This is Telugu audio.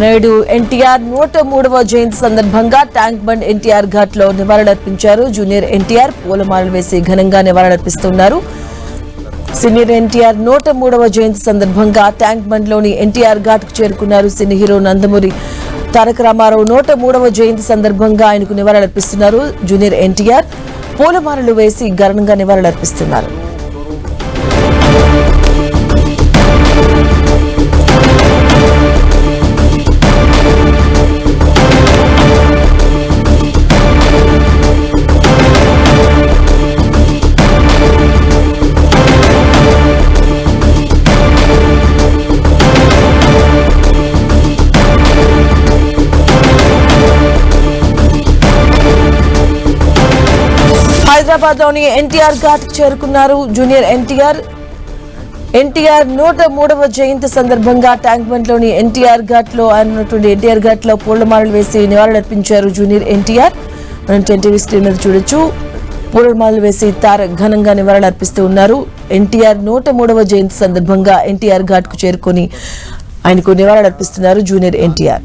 నేడు ఎన్టీఆర్ 103వ జయంతి సందర్భంగా ట్యాంక్ బండ్ ఎన్టీఆర్ ఘాట్ లో నివాళులర్పించారు. జూనియర్ ఎన్టీఆర్ పూలమాలలు వేసి ఘనంగా నివాళులర్పిస్తున్నారు. సీనియర్ ఎన్టీఆర్ 103వ జయంతి సందర్భంగా ట్యాంక్ బండ్ లోని ఎన్టీఆర్ ఘాట్ కు చేరుకున్నారు. సినీ హీరో నందమూరి తారక రామారావు 103వ జయంతి సందర్భంగా ఆయనకు నివాళులర్పిస్తున్నారు. జూనియర్ ఎన్టీఆర్ పూలమాలలు వేసి ఘనంగా నివాళులర్పిస్తున్నారు. హైదరాబాద్ లోని ఎన్టీఆర్ ఘాట్ చేరుకున్నారు. జూనియర్ ఎన్టీఆర్ 103వ జయంతి సందర్భంగా ట్యాంక్ బండ్ లోని ఎన్టీఆర్ ఘాట్ లో ఉన్నటువంటి ఎన్టీఆర్ ఘాట్ లో పూలమాలలు వేసి నివాళులర్పించారు. జూనియర్ ఎన్టీఆర్ మనం టీవీ స్క్రీన్ మీద చూడొచ్చు. పూలమాలలు వేసి ఘనంగా నివాళులర్పిస్తూ ఉన్నారు. ఎన్టీఆర్ 103వ జయంతి సందర్భంగా ఎన్టీఆర్ ఘాట్ కు చేరుకొని ఆయనకు నివాళులర్పిస్తున్నారు జూనియర్ ఎన్టీఆర్.